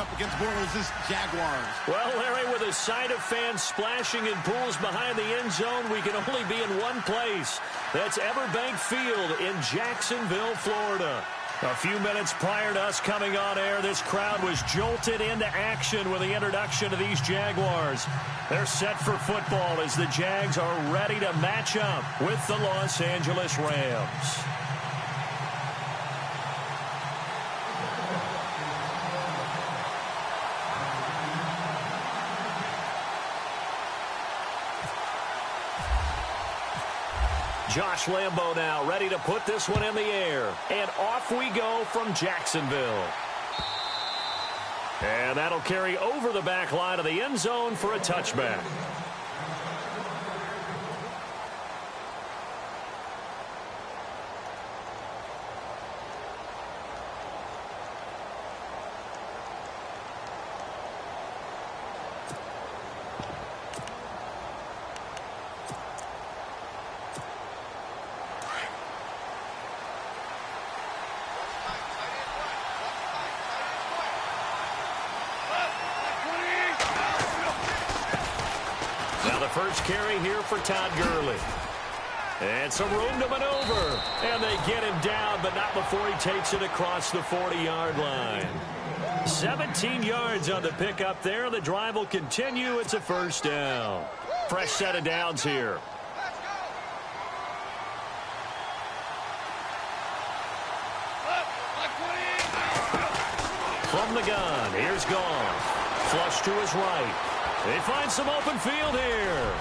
up against Bortles' Jaguars. Well, Larry, with a sight of fans splashing in pools behind the end zone, we can only be in one place. That's Everbank Field in Jacksonville, Florida. A few minutes prior to us coming on air, this crowd was jolted into action with the introduction of these Jaguars. They're set for football as the Jags are ready to match up with the Los Angeles Rams. Josh Lambo now ready to put this one in the air. And off we go from Jacksonville. And that'll carry over the back line of the end zone for a touchback. First carry here for Todd Gurley. And some room to maneuver. And they get him down, but not before he takes it across the 40-yard line. 17 yards on the pickup there. The drive will continue. It's a first down. Fresh set of downs here. From the gun, here's Goff. Flush to his right. They find some open field here.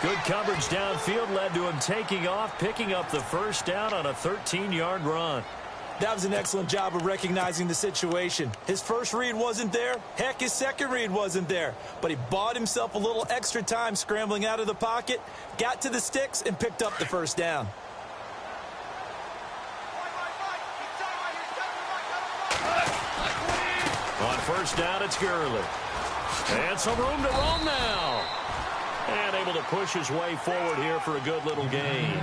Good coverage downfield led to him taking off, picking up the first down on a 13-yard run. That was an excellent job of recognizing the situation. His first read wasn't there. Heck, his second read wasn't there. But he bought himself a little extra time scrambling out of the pocket, got to the sticks, and picked up the first down. On first down, it's Gurley. And some room to roam now. And able to push his way forward here for a good little gain.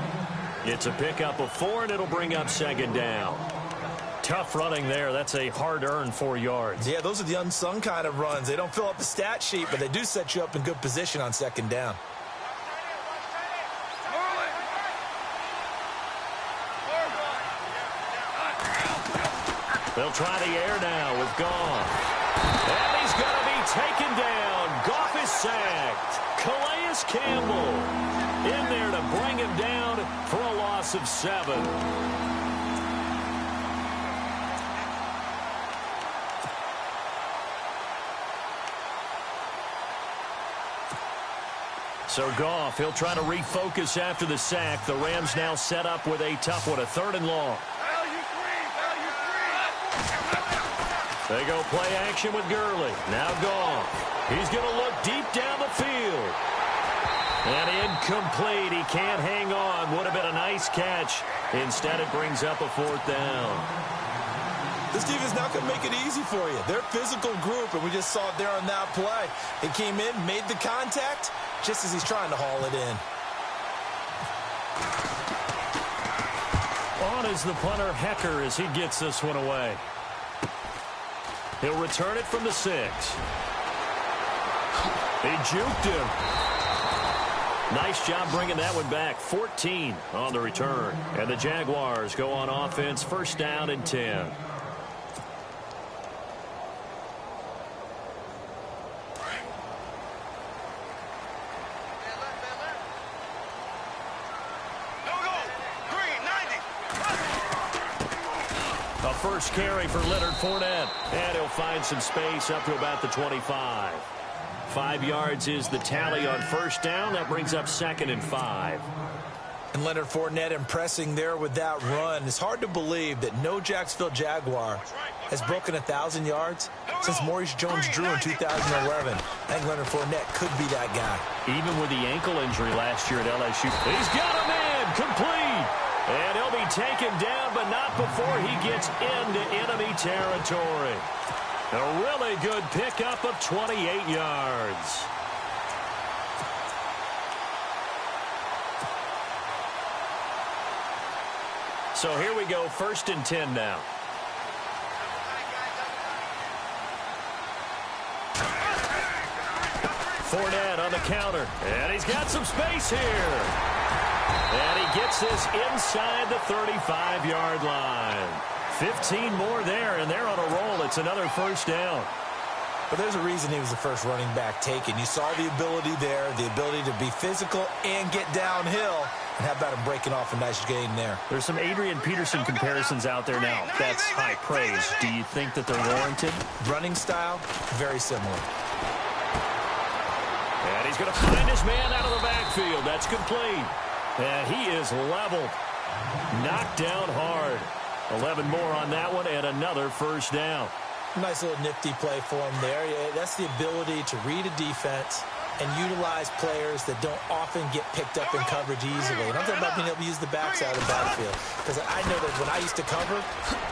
It's a pickup of 4, and it'll bring up second down. Tough running there. That's a hard-earned 4 yards. Yeah, those are the unsung kind of runs. They don't fill up the stat sheet, but they do set you up in good position on second down. They'll try the air now with Goff. And he's going to be taken down. Goff is sacked. Calais Campbell in there to bring him down for a loss of 7. So Goff, he'll try to refocus after the sack. The Rams now set up with a tough one, a 3rd and long. They go play action with Gurley. Now Goff. He's going to look deep down the field. And incomplete. He can't hang on. Would have been a nice catch. Instead, it brings up a 4th down. This defense not going to make it easy for you. They're a physical group, and we just saw it there on that play. He came in, made the contact, just as he's trying to haul it in. On is the punter, Hecker, as he gets this one away. He'll return it from the 6. He juked him. Nice job bringing that one back. 14 on the return. And the Jaguars go on offense, first down and 10. First carry for Leonard Fournette. And he'll find some space up to about the 25. 5 yards is the tally on first down. That brings up 2nd and 5. And Leonard Fournette impressing there with that run. It's hard to believe that no Jacksonville Jaguar has broken 1,000 yards since Maurice Jones-Drew in 2011. I think Leonard Fournette could be that guy. Even with the ankle injury last year at LSU. He's got a man complete. And he'll be taken down, but not before he gets into enemy territory. A really good pickup of 28 yards. So here we go, 1st and 10 now. Fournette on the counter. And he's got some space here. And he gets this inside the 35-yard line. 15 more there, and they're on a roll. It's another first down. But there's a reason he was the first running back taken. You saw the ability there, the ability to be physical and get downhill. And how about him breaking off a nice gain there? There's some Adrian Peterson comparisons out there now. That's high praise. Do you think that they're warranted? Running style, very similar. And he's going to find his man out of the backfield. That's complete. And he is leveled. Knocked down hard. 11 more on that one and another first down. Nice little nifty play for him there. Yeah, that's the ability to read a defense and utilize players that don't often get picked up in coverage easily. And I'm talking about being able to use the backside of the backfield. Because I know that when I used to cover,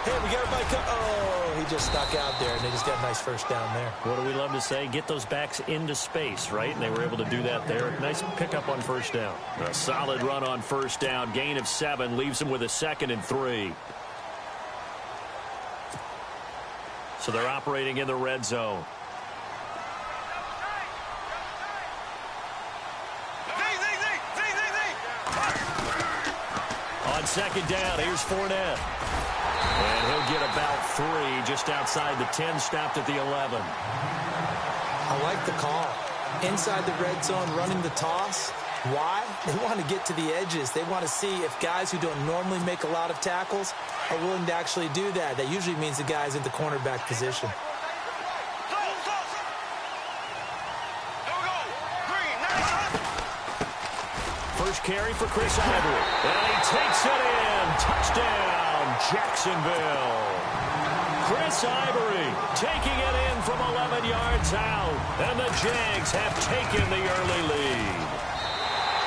hey, we got everybody oh, he just stuck out there, and they just got a nice first down there. What do we love to say? Get those backs into space, right? And they were able to do that there. Nice pickup on first down. A solid run on first down. Gain of 7 leaves him with a 2nd and 3. So they're operating in the red zone. On 2nd down, here's Fournette. And he'll get about 3 just outside the 10, stopped at the 11. I like the call. Inside the red zone, running the toss. Why? They want to get to the edges. They want to see if guys who don't normally make a lot of tackles are willing to actually do that. That usually means the guy's in the cornerback position. First carry for Chris Ivory. And he takes it in. Touchdown, Jacksonville. Chris Ivory taking it in from 11 yards out. And the Jags have taken the early lead.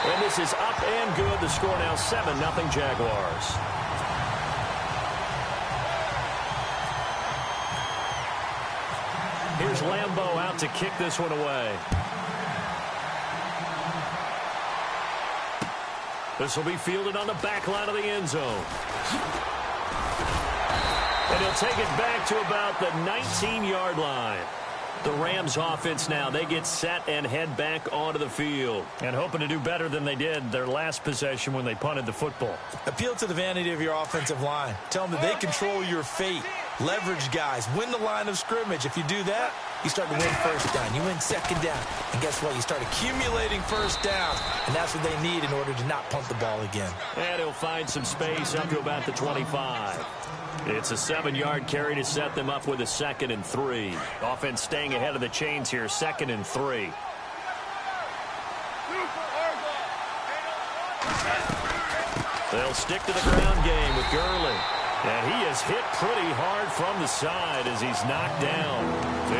And this is up and good. The score now 7-0 Jaguars. Here's Lambeau out to kick this one away. This will be fielded on the back line of the end zone. And he'll take it back to about the 19-yard line. The Rams offense now, they get set and head back onto the field. And hoping to do better than they did their last possession when they punted the football. Appeal to the vanity of your offensive line. Tell them that they control your fate. Leverage guys. Win the line of scrimmage. If you do that, you start to win first down. You win second down. And guess what? You start accumulating first downs. And that's what they need in order to not punt the ball again. And he'll find some space up to about the 25. It's a 7-yard carry to set them up with a 2nd and 3. Offense staying ahead of the chains here, 2nd and 3. They'll stick to the ground game with Gurley. And he is hit pretty hard from the side as he's knocked down.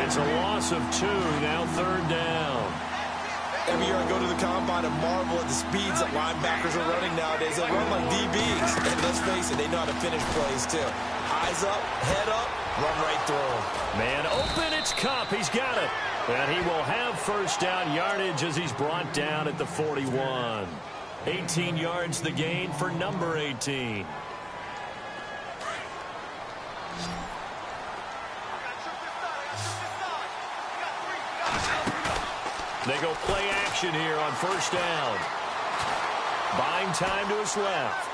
It's a loss of 2, now 3rd down. Every year I go to the combine and marvel at the speeds that linebackers are running nowadays. They run like DBs. And let's face it, they know how to finish plays too. Eyes up, head up, run right through them. Man open, it's Kupp. He's got it. And he will have first down yardage as he's brought down at the 41. 18 yards the gain for number 18. They go play action here on first down. Buying time to his left.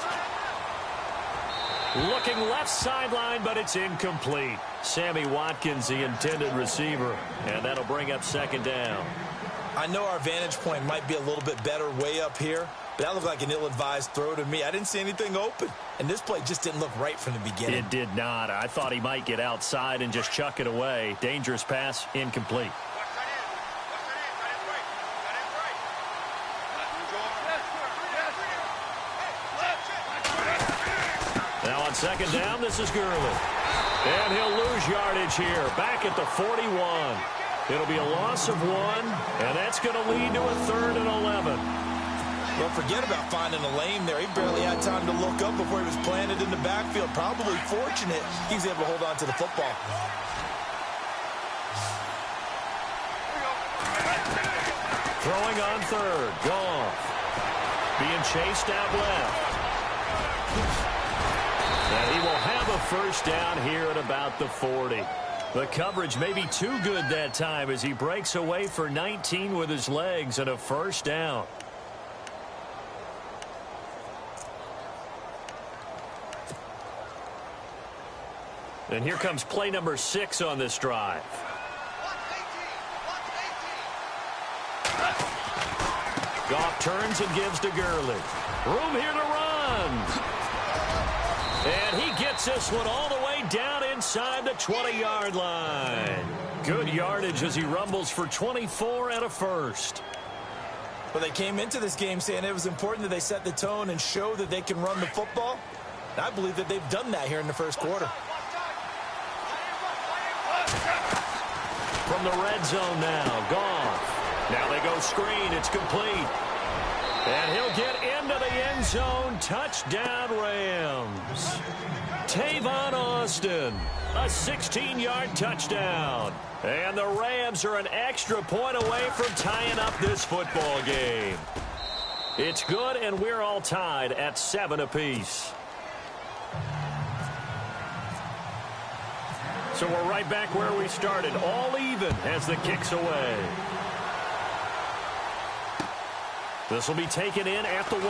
Looking left sideline, but it's incomplete. Sammy Watkins, the intended receiver. And that'll bring up 2nd down. I know our vantage point might be a little bit better way up here, but that looked like an ill-advised throw to me. I didn't see anything open. And this play just didn't look right from the beginning. It did not. I thought he might get outside and just chuck it away. Dangerous pass, incomplete. Now on 2nd down, this is Gurley. And he'll lose yardage here, back at the 41. It'll be a loss of 1, and that's going to lead to a 3rd and 11. Well, forget about finding a lane there. He barely had time to look up before he was planted in the backfield. Probably fortunate he was able to hold on to the football. Throwing on 3rd, Goff. Being chased out left. And he will have a first down here at about the 40. The coverage may be too good that time as he breaks away for 19 with his legs and a first down. And here comes play number 6 on this drive. Goff turns and gives to Gurley. Room here to run. And he gets this one all the way down inside the 20-yard line. Good yardage as he rumbles for 24 and a first. Well, they came into this game saying it was important that they set the tone and show that they can run the football. And I believe that they've done that here in the first quarter. From the red zone now, Goff. Now they go screen. It's complete. And he'll get into the end zone. Touchdown, Rams. Tavon Austin, a 16-yard touchdown. And the Rams are an extra point away from tying up this football game. It's good, and we're all tied at 7 apiece. So we're right back where we started, all even as the kick's away. This will be taken in at the 1.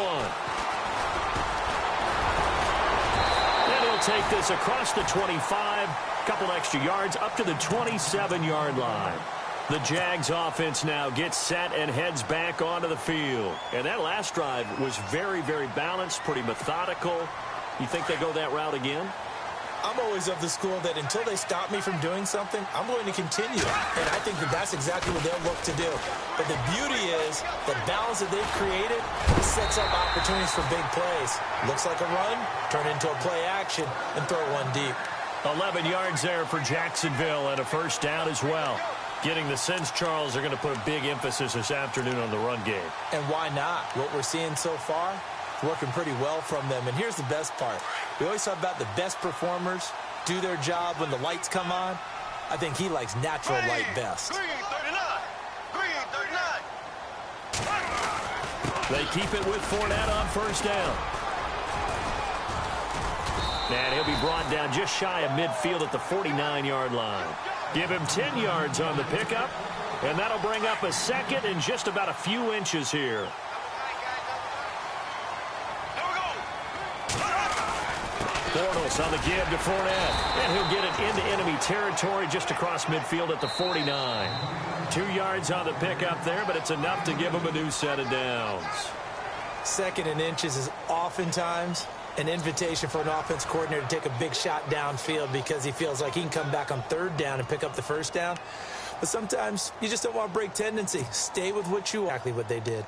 And he'll take this across the 25, couple extra yards up to the 27-yard line. The Jags offense now gets set and heads back onto the field. And that last drive was very, very balanced, pretty methodical. You think they go that route again? I'm always of the school that until they stop me from doing something, I'm going to continue. And I think that that's exactly what they'll look to do. But the beauty is the balance that they've created sets up opportunities for big plays. Looks like a run, turn into a play action, and throw one deep. 11 yards there for Jacksonville and a first down as well. Getting the sense, Charles, are going to put a big emphasis this afternoon on the run game. And why not? What we're seeing so far, working pretty well from them. And here's the best part. We always talk about the best performers do their job when the lights come on. I think he likes natural light best. They keep it with Fournette on first down. And he'll be brought down just shy of midfield at the 49-yard line. Give him 10 yards on the pickup, and that'll bring up a second and just about a few inches here. Bortles on the give to Fournette, and he'll get it into enemy territory just across midfield at the 49. 2 yards on the pickup there, but it's enough to give him a new set of downs. Second and inches is oftentimes an invitation for an offense coordinator to take a big shot downfield because he feels like he can come back on third down and pick up the first down. But sometimes you just don't want to break tendency. Stay with what you exactly what they did.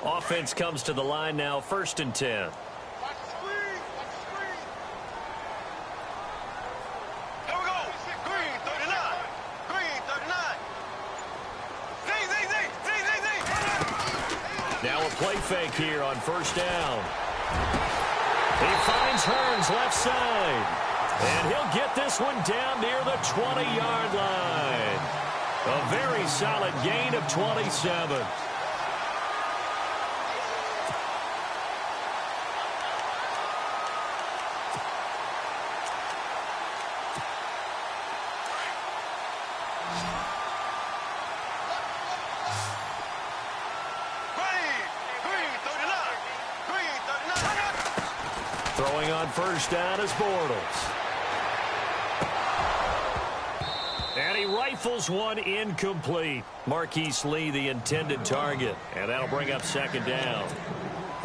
Offense comes to the line now, 1st and 10. Now a play fake here on first down. He finds Hearns left side. And he'll get this one down near the 20-yard line. A very solid gain of 27. Throwing on first down is Bortles. And he rifles one incomplete. Marquise Lee, the intended target. And that'll bring up second down.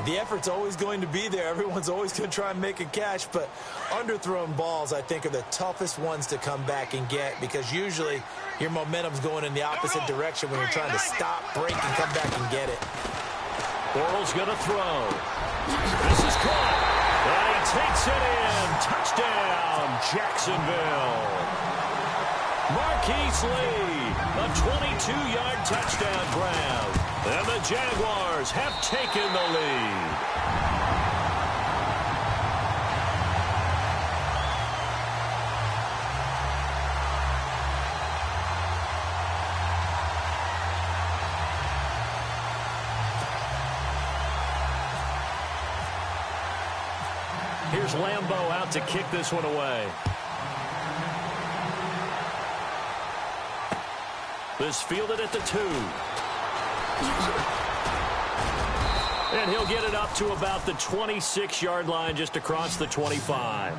The effort's always going to be there. Everyone's always going to try and make a catch, but underthrown balls, I think, are the toughest ones to come back and get because usually your momentum's going in the opposite direction when you're trying to stop, break, and come back and get it. Bortles going to throw. This is caught. And he takes it in. Touchdown, Jacksonville. Marquise Lee, a 22-yard touchdown grab. And the Jaguars have taken the lead. Here's Lambeau out to kick this one away. This fielded at the 2. And he'll get it up to about the 26-yard line, just across the 25.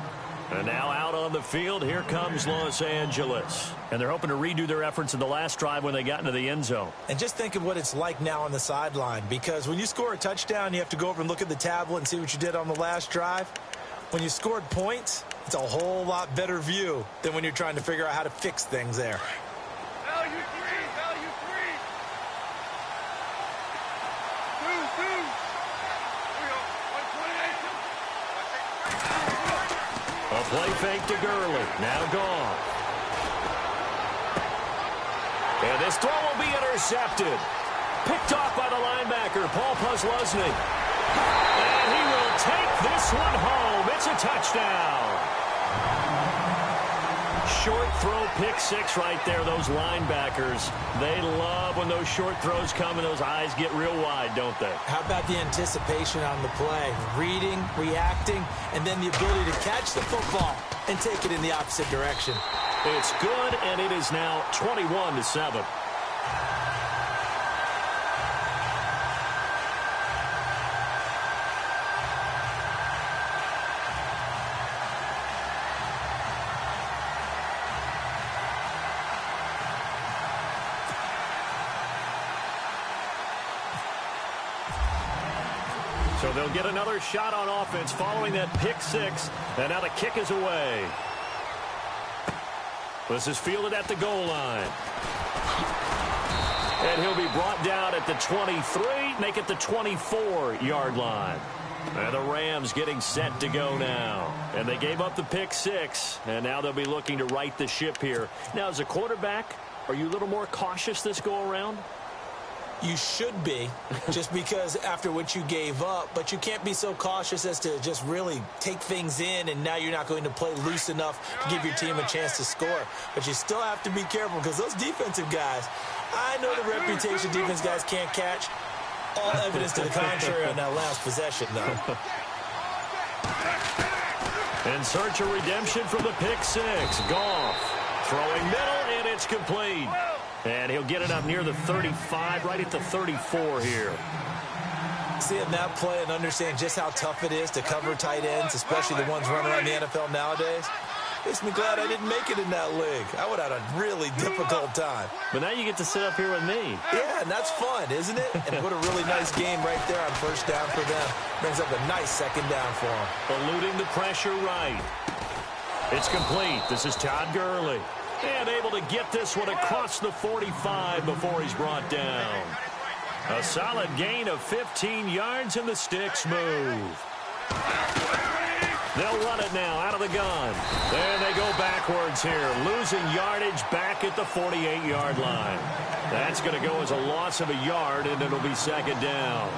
And now out on the field, here comes Los Angeles. And they're hoping to redo their efforts in the last drive when they got into the end zone. And just think of what it's like now on the sideline, because when you score a touchdown, you have to go over and look at the tablet and see what you did on the last drive. When you scored points, it's a whole lot better view than when you're trying to figure out how to fix things there. Value 3. A play fake to Gurley. Now gone. And this throw will be intercepted. Picked off by the linebacker, Paul Posluszny. And he will take this one home. It's a touchdown. Short throw, pick 6 right there. Those linebackers, they love when those short throws come and those eyes get real wide, don't they? How about the anticipation on the play? Reading, reacting, and then the ability to catch the football and take it in the opposite direction. It's good, and it is now 21-7. So they'll get another shot on offense following that pick 6. And now the kick is away. This is fielded at the goal line. And he'll be brought down at the 23, make it the 24-yard line. And the Rams getting set to go now. And they gave up the pick 6, and now they'll be looking to right the ship here. Now, as a quarterback, are you a little more cautious this go-around? You should be, just because after what you gave up, but you can't be so cautious as to just really take things in, and now you're not going to play loose enough to give your team a chance to score. But you still have to be careful, because those defensive guys, I know the reputation defense guys can't catch. All evidence to the contrary on that last possession, though. In search of redemption from the pick 6. Goff throwing middle, and it's complete. And he'll get it up near the 35, right at the 34 here. Seeing that play and understand just how tough it is to cover tight ends, especially the ones running around the NFL nowadays, makes me glad I didn't make it in that league. I would have had a really difficult time. But now you get to sit up here with me. Yeah, and that's fun, isn't it? And what a really nice game right there on first down for them. Brings up a nice second down for them. Eluding the pressure right. It's complete. This is Todd Gurley. And able to get this one across the 45 before he's brought down. A solid gain of 15 yards, and the sticks move. They'll run it now out of the gun. And they go backwards here, losing yardage back at the 48-yard line. That's going to go as a loss of a yard, and it'll be second down.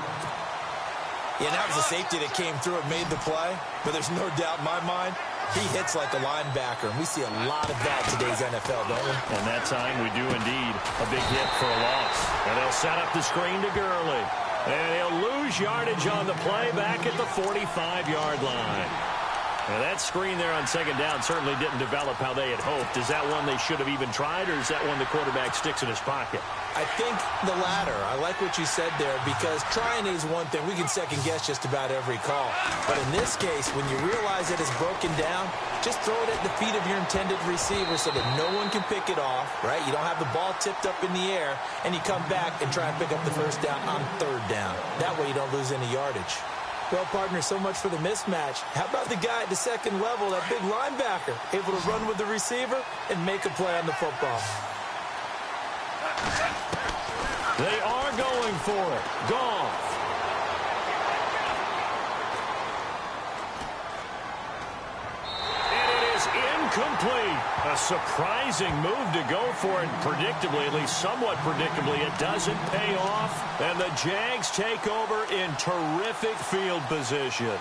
Yeah, that was a safety that came through and made the play, but there's no doubt in my mind, he hits like a linebacker, and we see a lot of that today's NFL, don't we? And that time we do indeed. A big hit for a loss. And they'll set up the screen to Gurley. And he'll lose yardage on the play back at the 45-yard line. Now that screen there on second down certainly didn't develop how they had hoped. Is that one they should have even tried, or is that one the quarterback sticks in his pocket? I think the latter. I like what you said there, because trying is one thing. We can second-guess just about every call. But in this case, when you realize it is broken down, just throw it at the feet of your intended receiver so that no one can pick it off, right? You don't have the ball tipped up in the air, and you come back and try and pick up the first down on third down. That way you don't lose any yardage. Well, partner, so much for the mismatch. How about the guy at the second level, that big linebacker, able to run with the receiver and make a play on the football? They are going for it. Goff. And it is incomplete. A surprising move to go for it. Predictably, at least somewhat predictably, it doesn't pay off. And the Jags take over in terrific field position.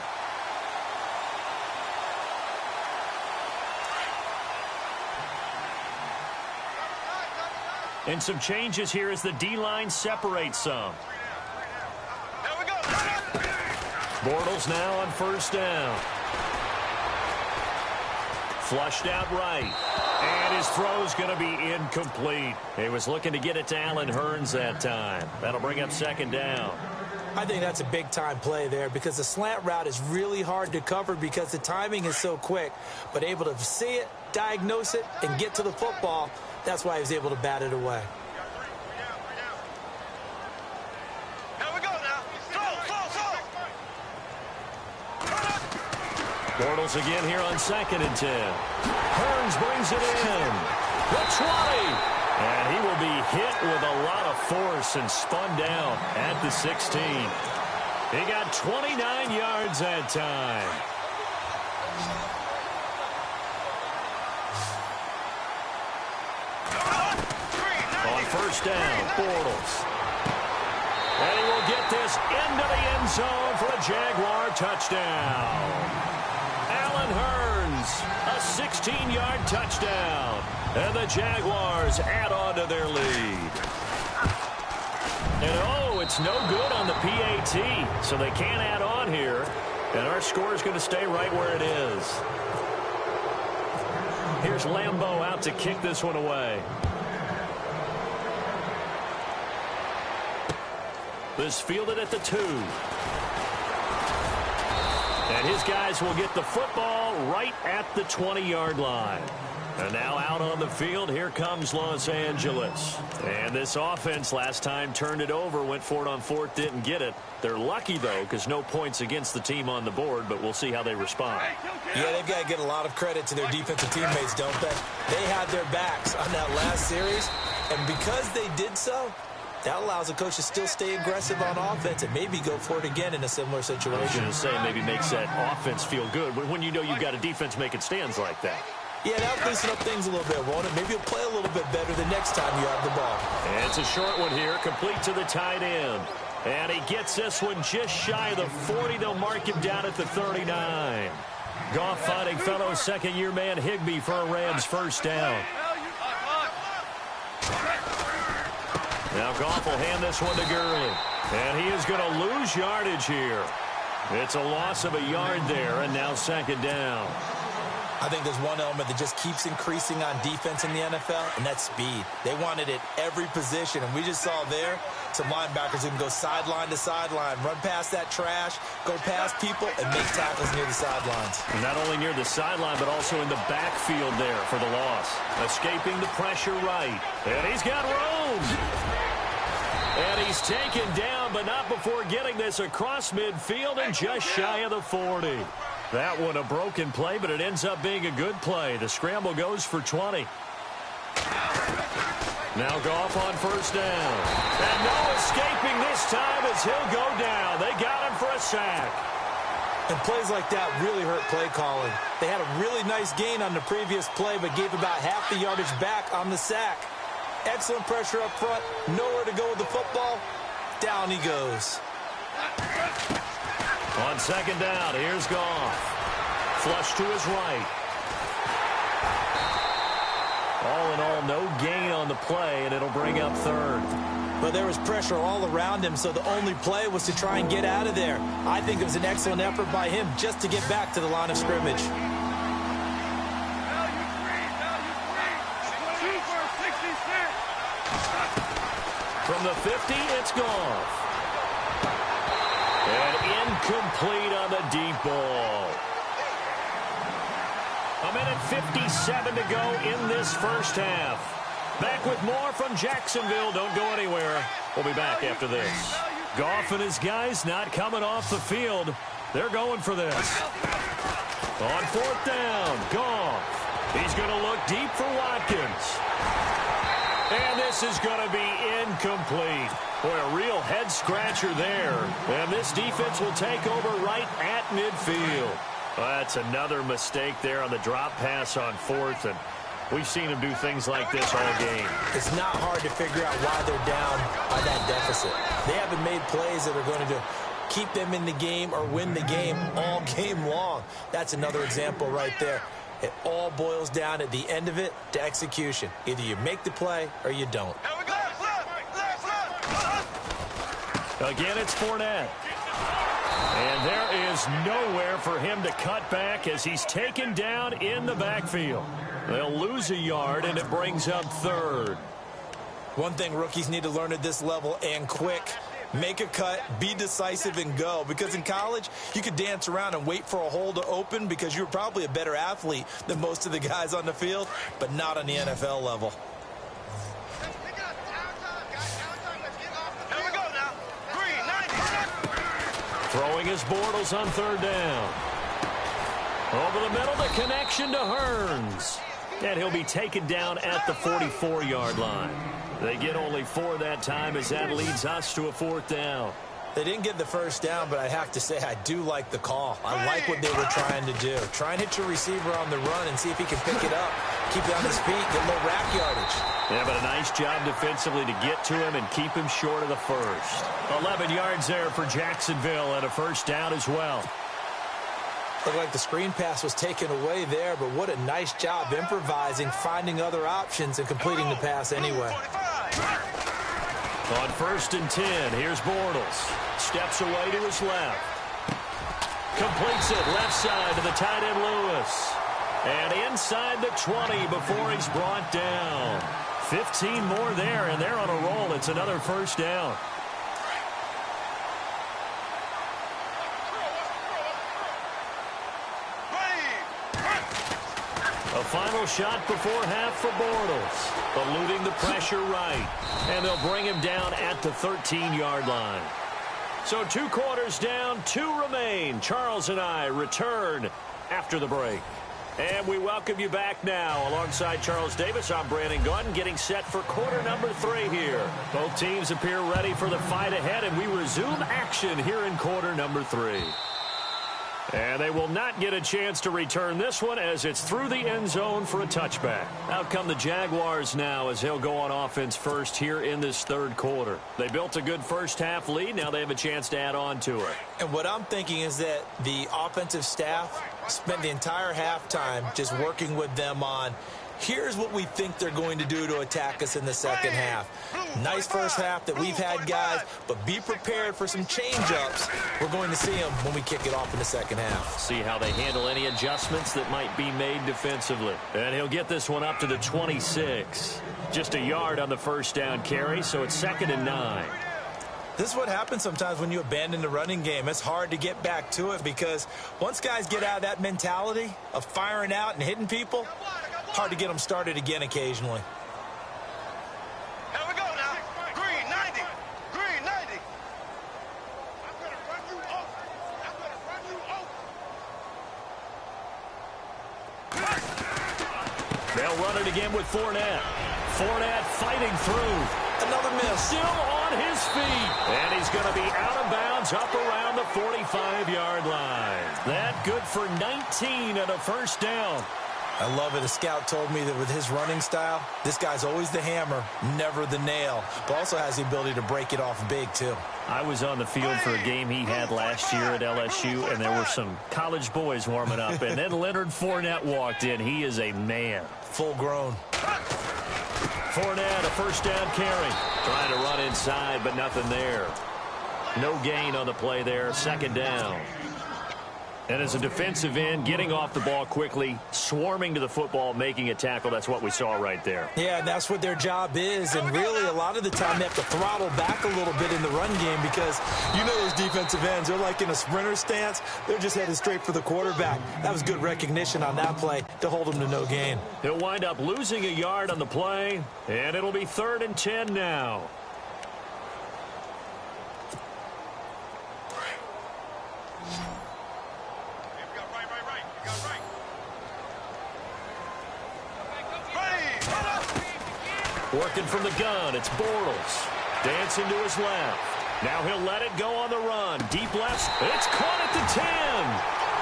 And some changes here as the D-line separates some. There we go. Bortles now on first down. Flushed out right. And his throw's going to be incomplete. He was looking to get it to Allen Hurns that time. That'll bring up second down. I think that's a big-time play there because the slant route is really hard to cover because the timing is so quick. But able to see it, diagnose it, and get to the football, that's why he was able to bat it away. Bortles again here on 2nd and 10. Hurns brings it in. The 20. And he will be hit with a lot of force and spun down at the 16. He got 29 yards that time. On first down, Bortles. And he will get this into the end zone for a Jaguar touchdown. Allen Hurns, a 16-yard touchdown. And the Jaguars add on to their lead. And oh, it's no good on the PAT, so they can't add on here. And our score is going to stay right where it is. Here's Lambeau out to kick this one away. This fielded at the 2. And his guys will get the football right at the 20-yard line. And now out on the field, here comes Los Angeles. And this offense last time turned it over, went for it on 4th, didn't get it. They're lucky, though, because no points against the team on the board, but we'll see how they respond. Yeah, they've got to get a lot of credit to their defensive teammates, don't they? They had their backs on that last series, and because they did so, that allows a coach to still stay aggressive on offense and maybe go for it again in a similar situation. I was going to say maybe makes that offense feel good when you know you've got a defense making stands like that. Yeah, that'll loosen up things a little bit, won't it? Maybe you'll play a little bit better the next time you have the ball. And it's a short one here, complete to the tight end. And he gets this one just shy of the 40. They'll mark him down at the 39. Goff finding fellow second-year man Higbee for a Rams first down. Now Goff will hand this one to Gurley. And he is going to lose yardage here. It's a loss of a yard there, and now second down. I think there's one element that just keeps increasing on defense in the NFL, and that's speed. They want it at every position, and we just saw there some linebackers who can go sideline to sideline, run past that trash, go past people, and make tackles near the sidelines. Not only near the sideline, but also in the backfield there for the loss. Escaping the pressure right. And he's got room. And he's taken down, but not before getting this across midfield and just shy of the 40. That one a broken play, but it ends up being a good play. The scramble goes for 20. Now Goff on first down. And no escaping this time as he'll go down. They got him for a sack. And plays like that really hurt play calling. They had a really nice gain on the previous play, but gave about half the yardage back on the sack. Excellent pressure up front. Nowhere to go with the football. Down he goes. On second down, here's Goff. Flush to his right. All in all, no gain on the play, and it'll bring up third. But there was pressure all around him, so the only play was to try and get out of there. I think it was an excellent effort by him just to get back to the line of scrimmage. From the 50, it's Goff. And incomplete on the deep ball. A minute 57 to go in this first half. Back with more from Jacksonville. Don't go anywhere. We'll be back after this. Goff and his guys not coming off the field. They're going for this. On fourth down, Goff. He's going to look deep for Watkins. And this is going to be incomplete. Boy, a real head-scratcher there. And this defense will take over right at midfield. Well, that's another mistake there on the drop pass on fourth. And we've seen them do things like this all game. It's not hard to figure out why they're down by that deficit. They haven't made plays that are going to keep them in the game or win the game all game long. That's another example right there. It all boils down at the end of it to execution. Either you make the play or you don't. Again, it's Fournette. And there is nowhere for him to cut back as he's taken down in the backfield. They'll lose a yard, and it brings up third. One thing rookies need to learn at this level, and quick, make a cut, be decisive, and go. Because in college, you could dance around and wait for a hole to open because you're probably a better athlete than most of the guys on the field, but not on the NFL level. Throwing his Bortles on third down. Over the middle, the connection to Hearns. And he'll be taken down at the 44-yard line. They get only 4 that time as that leads us to a 4th down. They didn't get the first down, but I have to say I do like the call. I like what they were trying to do. Try and hit your receiver on the run and see if he can pick it up. Keep it on his feet, get a little rack yardage. Yeah, but a nice job defensively to get to him and keep him short of the first. 11 yards there for Jacksonville and a 1st down as well. Looked like the screen pass was taken away there, but what a nice job improvising, finding other options, and completing the pass anyway. On 1st and 10, here's Bortles. Steps away to his left. Completes it left side to the tight end Lewis. And inside the 20 before he's brought down. 15 more there, and they're on a roll. It's another 1st down. A final shot before half for Bortles. Eluding the pressure right. And they'll bring him down at the 13-yard line. So 2 quarters down, 2 remain. Charles and I return after the break. And we welcome you back now. Alongside Charles Davis, I'm Brandon Gunn, getting set for quarter number 3 here. Both teams appear ready for the fight ahead, and we resume action here in quarter number 3. And they will not get a chance to return this one as it's through the end zone for a touchback. Out come the Jaguars now as they'll go on offense first here in this 3rd quarter. They built a good 1st half lead. Now they have a chance to add on to it. And what I'm thinking is that the offensive staff spent the entire halftime just working with them on, here's what we think they're going to do to attack us in the 2nd half. Nice 1st half that we've had, guys, but be prepared for some change-ups. We're going to see them when we kick it off in the 2nd half. See how they handle any adjustments that might be made defensively. And he'll get this one up to the 26. Just a yard on the 1st down carry, so it's 2nd and 9. This is what happens sometimes when you abandon the running game. It's hard to get back to it because once guys get out of that mentality of firing out and hitting people, hard to get them started again occasionally. Here we go now. Green 90. Green 90. I'm going to run you over. I'm going to run you over. They'll run it again with Fournette. Fournette fighting through. Another miss. Still on his feet. And he's going to be out of bounds up around the 45-yard line. That good for 19 and a 1st down. I love it. A scout told me that with his running style, this guy's always the hammer, never the nail, but also has the ability to break it off big, too. I was on the field for a game he had last year at LSU, and there were some college boys warming up, and then Leonard Fournette walked in. He is a man. Full grown. Fournette, a 1st down carry. Trying to run inside, but nothing there. No gain on the play there. 2nd down. And as a defensive end, getting off the ball quickly, swarming to the football, making a tackle, that's what we saw right there. Yeah, and that's what their job is. And really, a lot of the time, they have to throttle back a little bit in the run game because you know those defensive ends, they're like in a sprinter stance. They're just headed straight for the quarterback. That was good recognition on that play to hold them to no gain. He'll wind up losing a yard on the play, and it'll be 3rd and 10 now. Working from the gun, it's Bortles. Dancing to his left. Now he'll let it go on the run. Deep left. It's caught at the 10.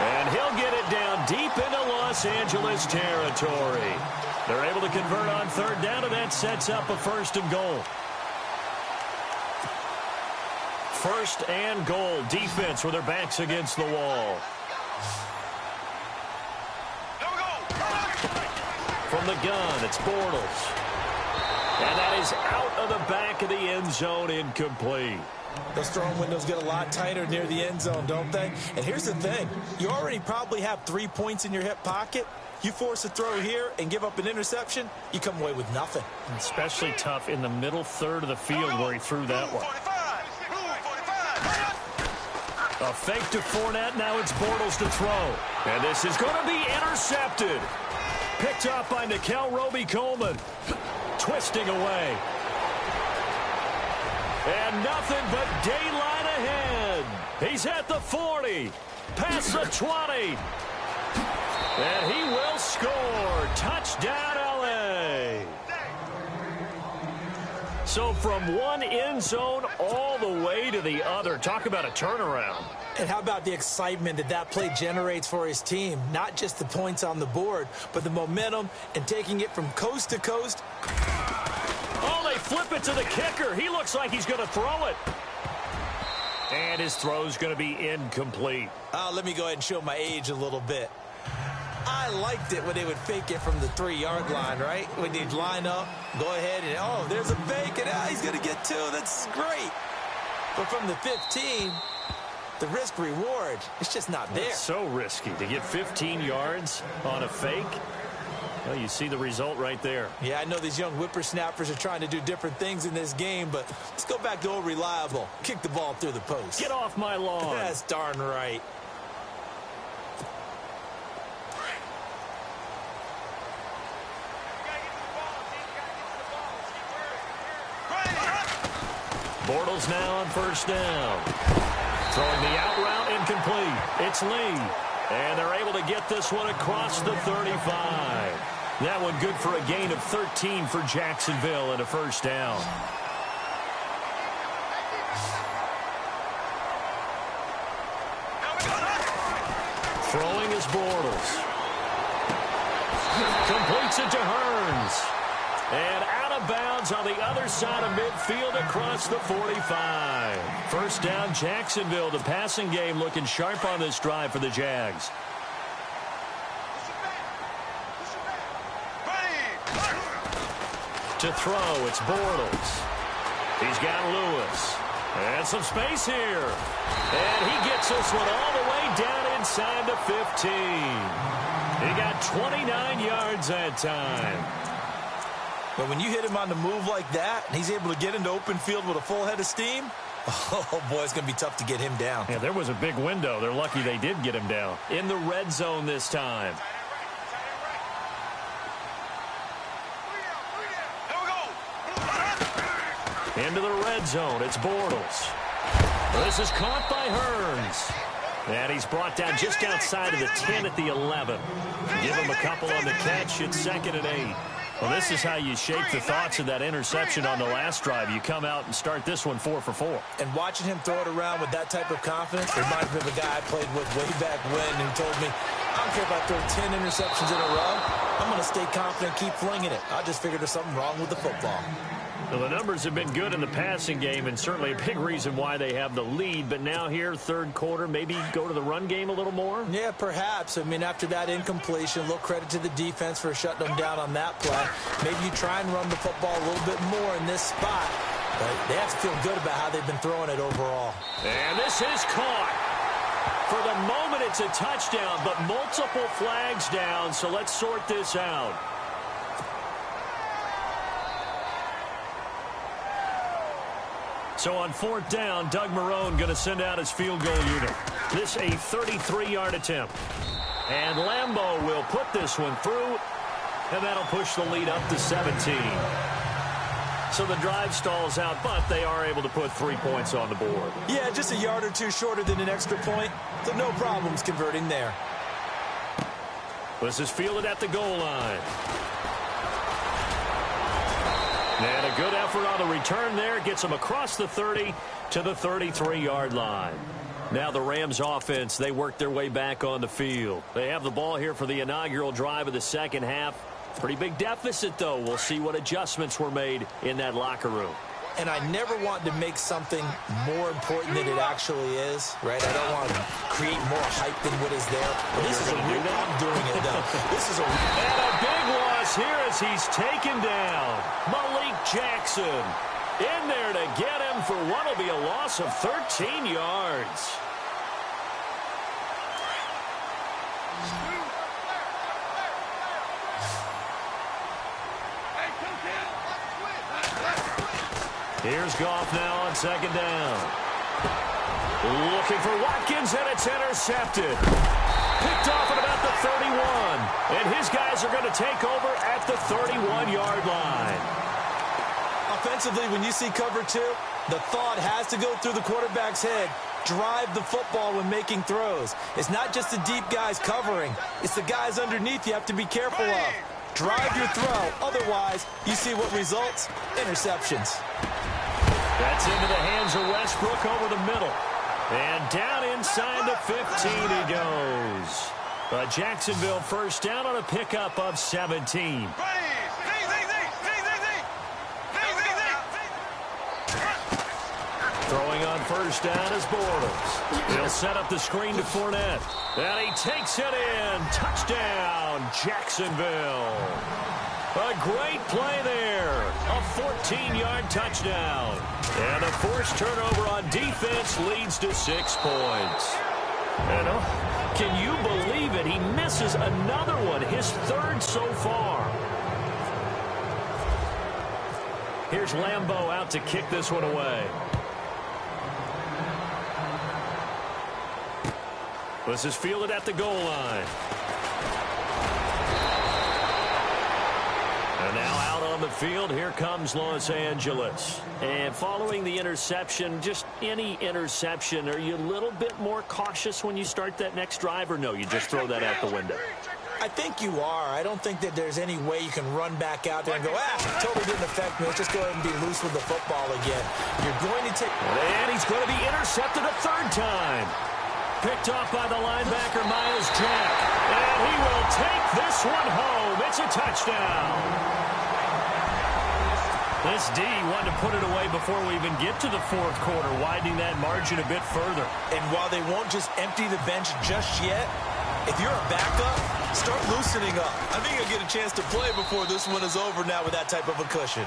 And he'll get it down deep into Los Angeles territory. They're able to convert on 3rd down, and that sets up a 1st and goal. 1st and goal. Defense with their backs against the wall. From the gun, it's Bortles. And that is out of the back of the end zone, incomplete. Those throwing windows get a lot tighter near the end zone, don't they? And here's the thing. You already probably have 3 points in your hip pocket. You force a throw here and give up an interception, you come away with nothing. Especially tough in the middle third of the field where he threw that one. A fake to Fournette. Now it's Bortles to throw. And this is going to be intercepted. Picked up by Nickel Roby-Coleman. Twisting away. And nothing but daylight ahead. He's at the 40. Past the 20. And he will score. Touchdown, L.A. So from one end zone all the way to the other. Talk about a turnaround. And how about the excitement that that play generates for his team? Not just the points on the board, but the momentum and taking it from coast to coast. Oh, they flip it to the kicker. He looks like he's going to throw it. And his throw's going to be incomplete. Let me go ahead and show my age a little bit. I liked it when they would fake it from the 3-yard line, right? When they'd line up, go ahead and, oh, there's a fake, and he's going to get 2. That's great. But from the 15, the risk-reward, it's just not there. It's so risky to get 15 yards on a fake. Well, you see the result right there. Yeah, I know these young whippersnappers are trying to do different things in this game, but let's go back to old reliable. Kick the ball through the post. Get off my lawn. That's darn right. Bortles now on first down. Throwing the out route incomplete. It's Lee. And they're able to get this one across the 35. That one good for a gain of 13 for Jacksonville and a first down. Throwing is Bortles. Completes it to Hearns. And out of bounds on the other side of midfield across the 45. First down, Jacksonville. The passing game looking sharp on this drive for the Jags. To throw, it's Bortles. He's got Lewis. And some space here. And he gets this one all the way down inside the 15. He got 29 yards that time. But when you hit him on the move like that, and he's able to get into open field with a full head of steam, oh, boy, it's going to be tough to get him down. Yeah, there was a big window. They're lucky they did get him down. In the red zone this time. Into the red zone. It's Bortles. This is caught by Hearns. And he's brought down just outside of the 10 at the 11. Give him a couple on the catch. It's 2nd and 8. Well, this is how you shape the thoughts of that interception on the last drive. You come out and start this one 4 for 4. And watching him throw it around with that type of confidence reminds me of a guy I played with way back when who told me, I don't care if I throw 10 interceptions in a row. I'm going to stay confident and keep flinging it. I just figured there's something wrong with the football. Well, the numbers have been good in the passing game and certainly a big reason why they have the lead. But now here, third quarter, maybe go to the run game a little more? Yeah, perhaps. I mean, after that incompletion, a little credit to the defense for shutting them down on that play. Maybe you try and run the football a little bit more in this spot. But they have to feel good about how they've been throwing it overall. And this is caught. For the moment, it's a touchdown, but multiple flags down, so let's sort this out. So on 4th down, Doug Marrone going to send out his field goal unit. This a 33-yard attempt. And Lambeau will put this one through, and that'll push the lead up to 17. So the drive stalls out, but they are able to put 3 points on the board. Yeah, just a yard or two shorter than an extra point, so no problems converting there. This is fielded at the goal line. And a good effort on the return there. Gets them across the 30 to the 33-yard line. Now the Rams offense, they work their way back on the field. They have the ball here for the inaugural drive of the second half. Pretty big deficit, though. We'll see what adjustments were made in that locker room. And I never want to make something more important than it actually is, right? I don't want to create more hype than what is there. But this is a real, I'm doing it, though. This is a... And a big loss here as he's taken down. Malik Jackson. In there to get him for what will be a loss of 13 yards. Here's Goff now on second down. Looking for Watkins, and it's intercepted. Picked off at about the 31. And his guys are going to take over at the 31-yard line. Offensively, when you see cover two, the thought has to go through the quarterback's head. Drive the football when making throws. It's not just the deep guys covering. It's the guys underneath you have to be careful of. Drive your throw. Otherwise, you see what results? Interceptions. That's into the hands of Westbrook over the middle. And down inside the 15 he goes. A Jacksonville first down on a pickup of 17. Throwing on first down is Bortles. He'll set up the screen to Fournette. And he takes it in. Touchdown, Jacksonville. A great play there. A 14-yard touchdown. And a forced turnover on defense leads to 6 points. And can you believe it? He misses another one, his third so far. Here's Lambeau out to kick this one away. This is fielded at the goal line. And now out on the field, here comes Los Angeles. And following the interception, just any interception, are you a little bit more cautious when you start that next drive, or no, you just throw that out the window? I think you are. I don't think that there's any way you can run back out there and go, totally didn't affect me. Let's just go ahead and be loose with the football again. You're going to take... And he's going to be intercepted a third time. Picked off by the linebacker, Miles Jack. And he will take this one home. It's a touchdown. This D wanted to put it away before we even get to the fourth quarter, widening that margin a bit further. And while they won't just empty the bench just yet, if you're a backup, start loosening up. I think you'll get a chance to play before this one is over now with that type of a cushion.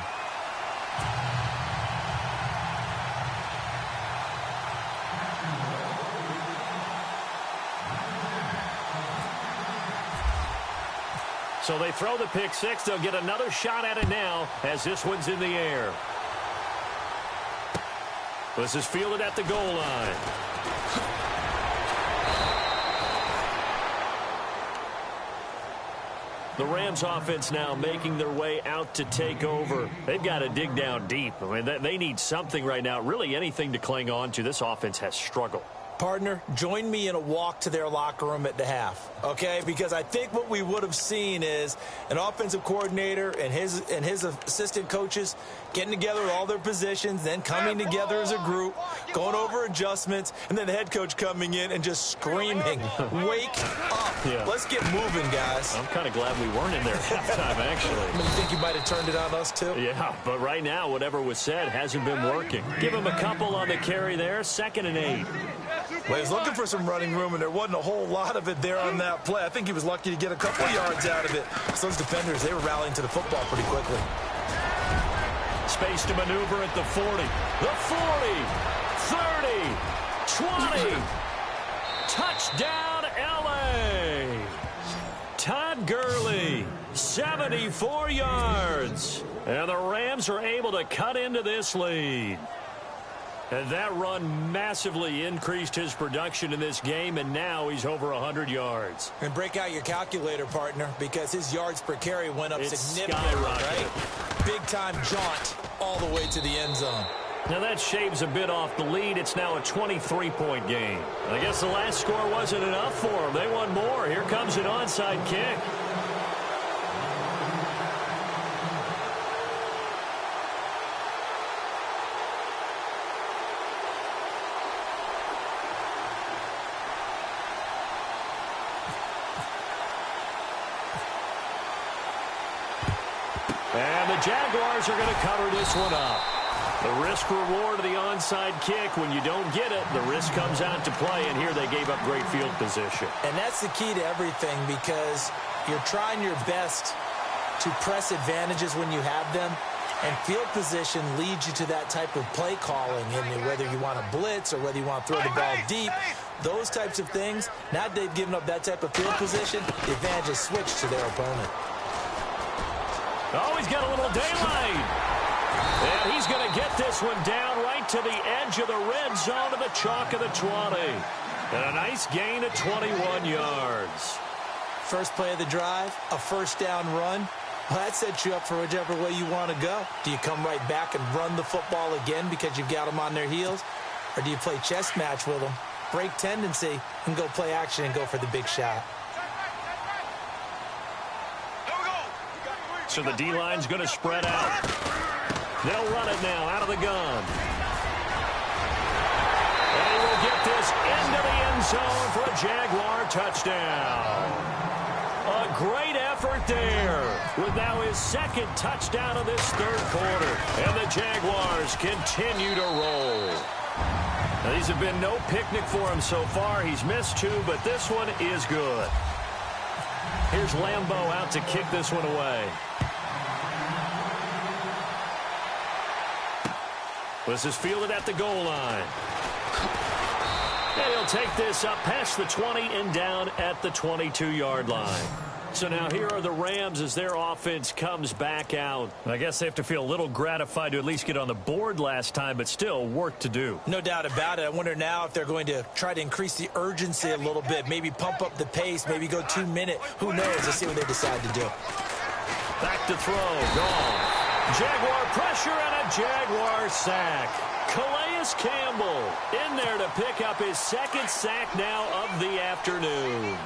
So they throw the pick six. They'll get another shot at it now as this one's in the air. This is fielded at the goal line. The Rams offense now making their way out to take over. They've got to dig down deep. I mean, they need something right now, really anything to cling on to. This offense has struggled. Partner, join me in a walk to their locker room at the half, okay? Because I think what we would have seen is an offensive coordinator and his assistant coaches getting together with all their positions, then coming together as a group, going over adjustments, and then the head coach coming in and just screaming, wake up. Yeah. Let's get moving, guys. I'm kind of glad we weren't in there at halftime, actually. You think you might have turned it on us, too? Yeah, but right now, whatever was said hasn't been working. Give him a couple on the carry there, 2nd and 8. Well, he was looking for some running room, and there wasn't a whole lot of it there on that play. I think he was lucky to get a couple yards out of it. So those defenders, they were rallying to the football pretty quickly. Space to maneuver at the 40. The 40, 30, 20. Touchdown, L.A. Todd Gurley, 74 yards. And the Rams are able to cut into this lead. And that run massively increased his production in this game, and now he's over 100 yards. And break out your calculator, partner, because his yards per carry went up significantly, right? Big-time jaunt all the way to the end zone. Now that shaves a bit off the lead. It's now a 23-point game. I guess the last score wasn't enough for them. They want more. Here comes an onside kick. And the Jaguars are going to cover this one up. The risk-reward of the onside kick, when you don't get it, the risk comes out to play, and here they gave up great field position. And that's the key to everything, because you're trying your best to press advantages when you have them, And field position leads you to that type of play calling, and whether you want to blitz or whether you want to throw the ball deep, those types of things. Now that they've given up that type of field position, the advantage is switched to their opponent. Oh, he's got a little daylight. And he's going to get this one down right to the edge of the red zone to the chalk of the 20. And a nice gain of 21 yards. First play of the drive, a first down run. Well, that sets you up for whichever way you want to go. Do you come right back and run the football again because you've got them on their heels? Or do you play chess match with them, break tendency, and go play action and go for the big shot? So the D-line's going to spread out. They'll run it now out of the gun. And he will get this into the end zone for a Jaguar touchdown. A great effort there with now his second touchdown of this third quarter. And the Jaguars continue to roll. Now, these have been no picnic for him so far. He's missed two, but this one is good. Here's Lambeau out to kick this one away. This is fielded at the goal line. And he'll take this up past the 20 and down at the 22-yard line. So now here are the Rams as their offense comes back out. I guess they have to feel a little gratified to at least get on the board last time, but still work to do. No doubt about it. I wonder now if they're going to try to increase the urgency a little bit, maybe pump up the pace, maybe go 2 minute. Who knows? Let's see what they decide to do. Back to throw. Gone. Jaguar pressure and a Jaguar sack. Calais Campbell in there to pick up his second sack now of the afternoon.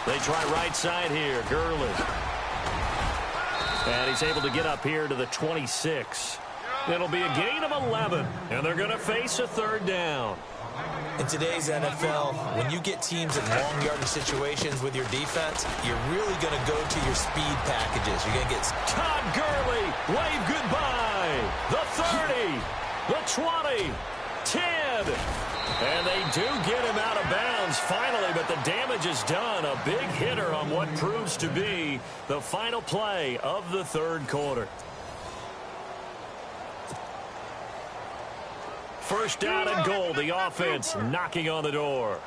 They try right side here. Gurley. And he's able to get up here to the 26. It'll be a gain of 11. And they're going to face a third down. In today's NFL, when you get teams in long yardage situations with your defense, you're really going to go to your speed packages. You're going to get Todd Gurley, wave goodbye. The 30, the 20, 10. And they do get him out of bounds finally, but the damage is done. A big hitter on what proves to be the final play of the third quarter. First down and goal, the offense knocking on the door.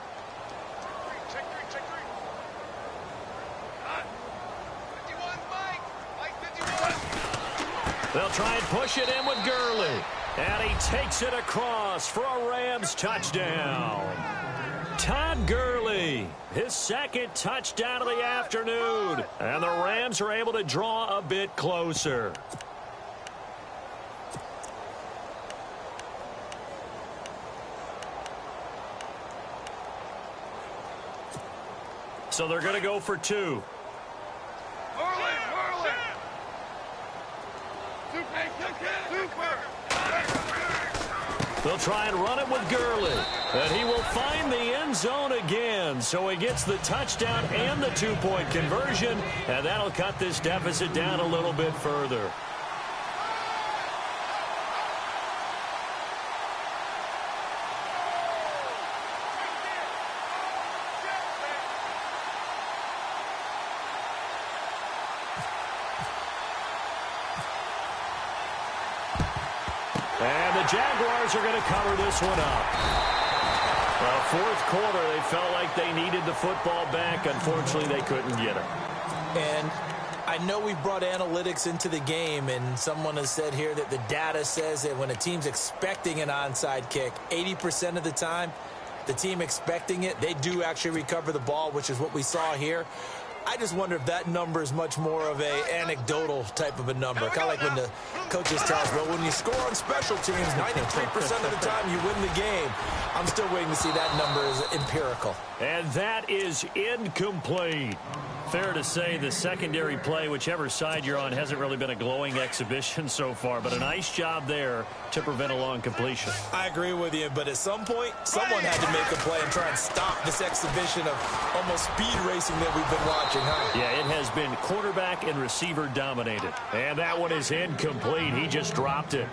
They'll try and push it in with Gurley. And he takes it across for a Rams touchdown. Todd Gurley, his second touchdown of the afternoon. And the Rams are able to draw a bit closer. So they're going to go for two. They'll try and run it with Gurley. And he will find the end zone again. So he gets the touchdown and the two-point conversion. And that'll cut this deficit down a little bit further. And the Jaguars are going to cover this one up. Well, fourth quarter, they felt like they needed the football back. Unfortunately, they couldn't get it. And I know we brought analytics into the game, and someone has said here that the data says that when a team's expecting an onside kick, 80% of the time, the team expecting it, they do actually recover the ball, which is what we saw here. I just wonder if that number is much more of a anecdotal type of a number. Kind of like when the coaches tell us, well, when you score on special teams, 93% of the time you win the game. I'm still waiting to see that number is empirical. And that is incomplete. Fair to say the secondary play, whichever side you're on, hasn't really been a glowing exhibition so far, but a nice job there to prevent a long completion. I agree with you, but at some point, someone had to make a play and try and stop this exhibition of almost speed racing that we've been watching, huh? Yeah, it has been quarterback and receiver dominated. And that one is incomplete. He just dropped it.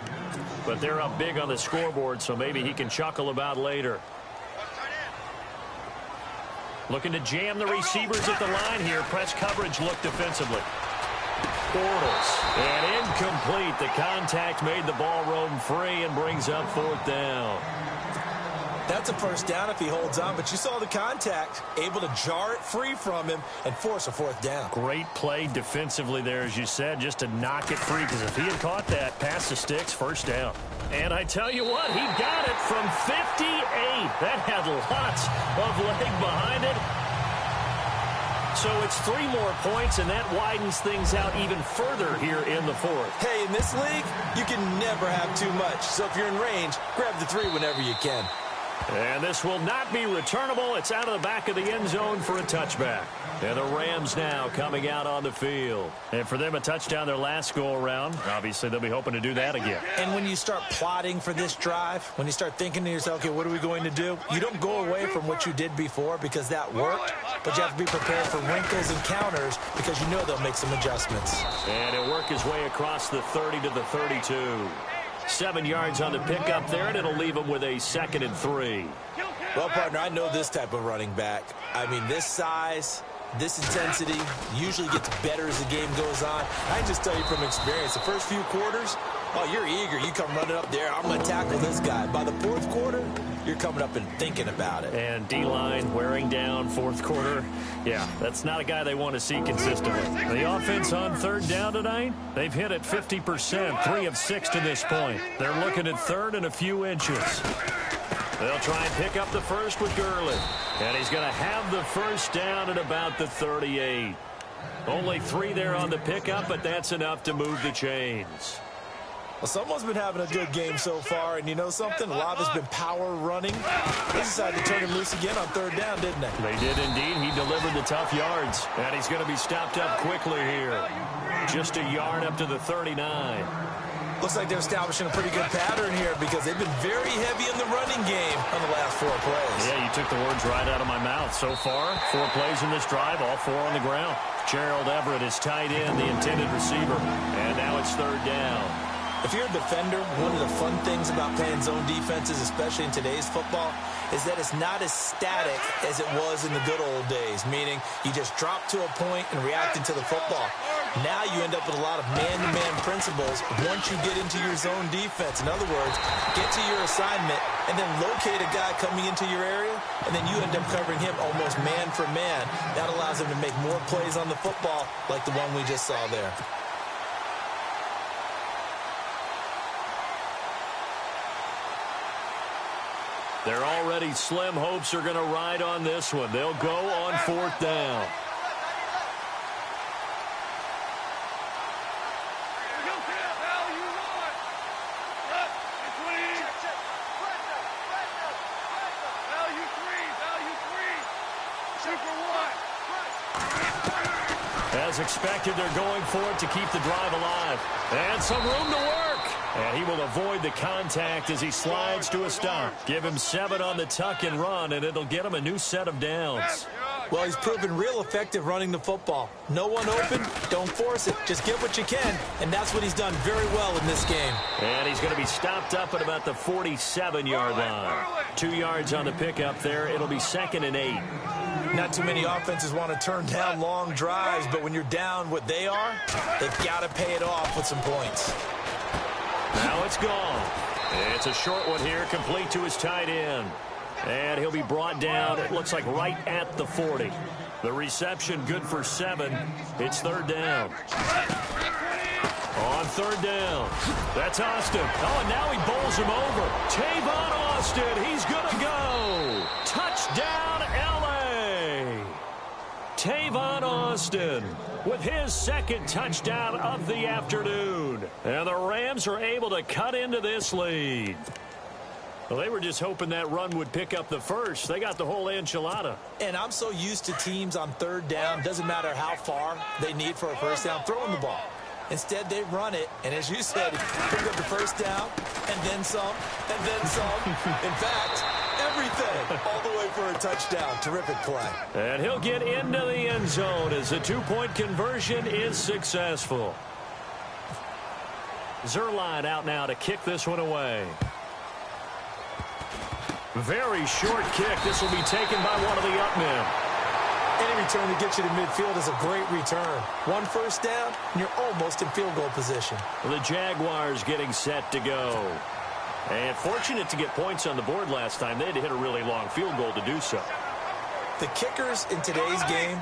But they're up big on the scoreboard, so maybe he can chuckle about later. Looking to jam the receivers at the line here. Press coverage look defensively. Bortles. And incomplete. The contact made the ball roam free and brings up 4th down. That's a first down if he holds on, but you saw the contact, able to jar it free from him and force a 4th down. Great play defensively there, as you said, just to knock it free, because if he had caught that, past the sticks, first down. And I tell you what, he got it from 58. That had lots of leg behind it. So it's 3 more points, and that widens things out even further here in the 4th. Hey, in this league, you can never have too much. So if you're in range, grab the 3 whenever you can. And this will not be returnable. It's out of the back of the end zone for a touchback. And the Rams now coming out on the field. And for them, a touchdown their last go-around. Obviously, they'll be hoping to do that again. And when you start plotting for this drive, when you start thinking to yourself, okay, what are we going to do? You don't go away from what you did before because that worked, but you have to be prepared for wrinkles and counters because you know they'll make some adjustments. And he'll work his way across the 30 to the 32. 7 yards on the pickup there, and it'll leave him with a 2nd and 3. Well, partner, I know this type of running back. I mean, this size, this intensity usually gets better as the game goes on. I can just tell you from experience, the first few quarters, oh, you're eager. You come running up there. I'm going to tackle this guy. By the 4th quarter, you're coming up and thinking about it. And D-line wearing down 4th quarter. Yeah, that's not a guy they want to see consistently. The offense on 3rd down tonight, they've hit it 50%, 3 of 6 to this point. They're looking at 3rd and a few inches. They'll try and pick up the first with Gurley. And he's going to have the first down at about the 38. Only 3 there on the pickup, but that's enough to move the chains. Well, someone's been having a good game so far, and you know something? A lot has been power running. They decided to turn him loose again on 3rd down, didn't they? They did indeed. He delivered the tough yards, and he's going to be stopped up quickly here. Just a yard up to the 39. Looks like they're establishing a pretty good pattern here because they've been very heavy in the running game on the last 4 plays. Yeah, you took the words right out of my mouth. So far, 4 plays in this drive, all 4 on the ground. Gerald Everett is tight end, the intended receiver, and now it's 3rd down. If you're a defender, one of the fun things about playing zone defenses, especially in today's football, is that it's not as static as it was in the good old days, meaning you just drop to a point and react into the football. Now you end up with a lot of man-to-man principles once you get into your zone defense. In other words, get to your assignment and then locate a guy coming into your area, and then you end up covering him almost man for man. That allows him to make more plays on the football like the one we just saw there. They're already slim hopes are going to ride on this one. They'll go on 4th down. As expected, they're going for it to keep the drive alive. And some room to work. And he will avoid the contact as he slides to a stop. Give him 7 on the tuck and run, and it'll get him a new set of downs. Well, he's proven real effective running the football. No one open, don't force it. Just get what you can, and that's what he's done very well in this game. And he's going to be stopped up at about the 47-yard line. 2 yards on the pickup there. It'll be 2nd and 8. Not too many offenses want to turn down long drives, but when you're down what they are, they've got to pay it off with some points. Now it's gone. It's a short one here, complete to his tight end. And he'll be brought down, it looks like right at the 40. The reception good for 7. It's 3rd down. On 3rd down. That's Austin. Oh, and now he bowls him over. Tavon Austin, he's going to go. Touchdown, L.A. Tavon Austin with his 2nd touchdown of the afternoon. And the Rams are able to cut into this lead. Well, they were just hoping that run would pick up the first. They got the whole enchilada. And I'm so used to teams on 3rd down, doesn't matter how far they need for a first down, throwing the ball. Instead, they run it, and as you said, pick up the first down, and then some, and then some. In fact, everything, all the way for a touchdown. Terrific play. And he'll get into the end zone as the 2-point conversion is successful. Zerline out now to kick this one away. Very short kick. This will be taken by one of the up men. Any return to get you to midfield is a great return. One first down, and you're almost in field goal position. The Jaguars getting set to go. And fortunate to get points on the board last time. They had to hit a really long field goal to do so. The kickers in today's game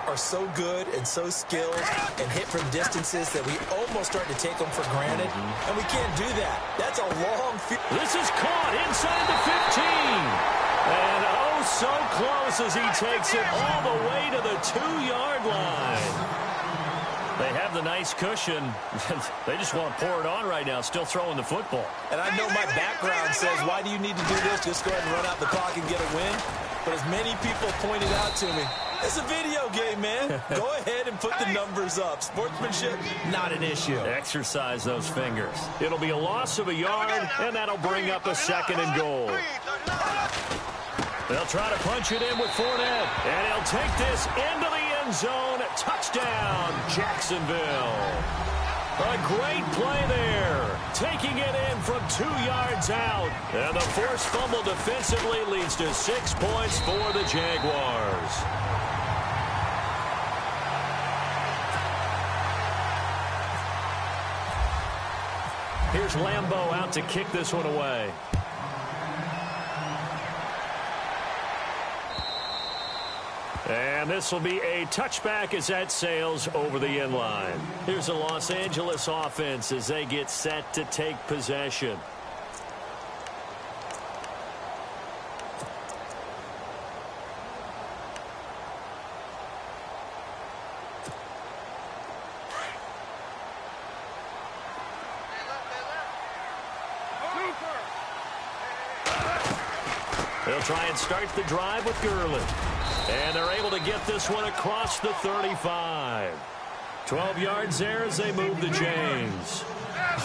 are so good and so skilled and hit from distances that we almost start to take them for granted. And we can't do that. That's a long field. This is caught inside the 15. And oh, so close as he takes it all the way to the 2-yard line. They have the nice cushion. They just want to pour it on right now, still throwing the football. And I know my background says, why do you need to do this? Just go ahead and run out the clock and get a win. But as many people pointed out to me, it's a video game, man. Go ahead and put the numbers up. Sportsmanship, not an issue. Exercise those fingers. It'll be a loss of a yard, and that'll bring up a 2nd and goal. They'll try to punch it in with Fournette, and he'll take this into the end zone. Touchdown, Jacksonville. A great play there. Taking it in from 2 yards out. And the forced fumble defensively leads to 6 points for the Jaguars. Here's Lambeau out to kick this one away. And this will be a touchback as that sails over the end line. Here's the Los Angeles offense as they get set to take possession. They'll try and start the drive with Gurley. And they're able to get this one across the 35. 12 yards there as they move the chains.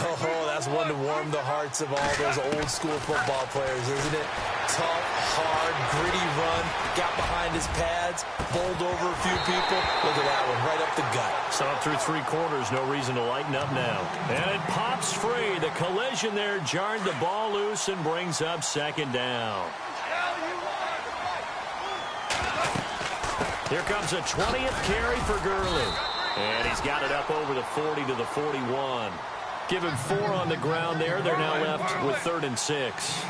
Oh, that's one to warm the hearts of all those old-school football players, isn't it? Tough, hard, gritty run, got behind his pads, bowled over a few people. Look at that one, right up the gut. Saw it through 3 quarters, no reason to lighten up now. And it pops free. The collision there jarred the ball loose and brings up 2nd down. Here comes a 20th carry for Gurley. And he's got it up over the 40 to the 41. Give him 4 on the ground there. They're now left with 3rd and 6.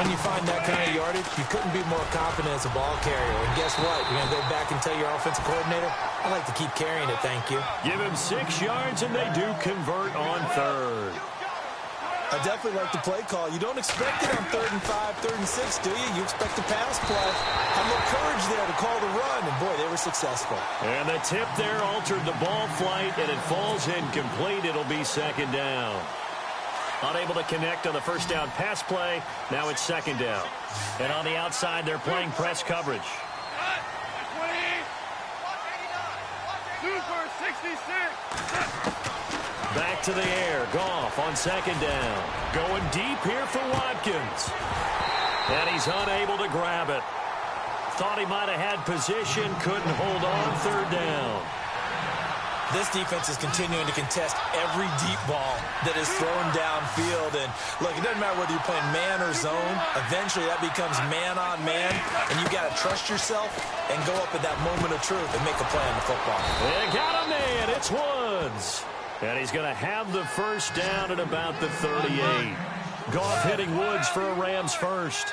When you find that kind of yardage, you couldn't be more confident as a ball carrier. And guess what? You're going to go back and tell your offensive coordinator, I like to keep carrying it, thank you. Give him 6 yards, and they do convert on 3rd. I definitely like the play call. You don't expect it on 3rd and 5, 3rd and 6, do you? You expect a pass play. Had a little courage there to call the run, and boy, they were successful. And the tip there altered the ball flight, and it falls incomplete. It'll be 2nd down. Unable to connect on the 1st down pass play. Now it's 2nd down. And on the outside, they're playing press coverage. Super 66. Back to the air. Goff on 2nd down. Going deep here for Watkins. And he's unable to grab it. Thought he might have had position. Couldn't hold on. 3rd down. This defense is continuing to contest every deep ball that is thrown downfield. And, look, it doesn't matter whether you're playing man or zone. Eventually, that becomes man-on-man. And you got to trust yourself and go up at that moment of truth and make a play on the football. They got a man. It's Woods. And he's going to have the 1st down at about the 38. Goff hitting Woods for a Rams 1st.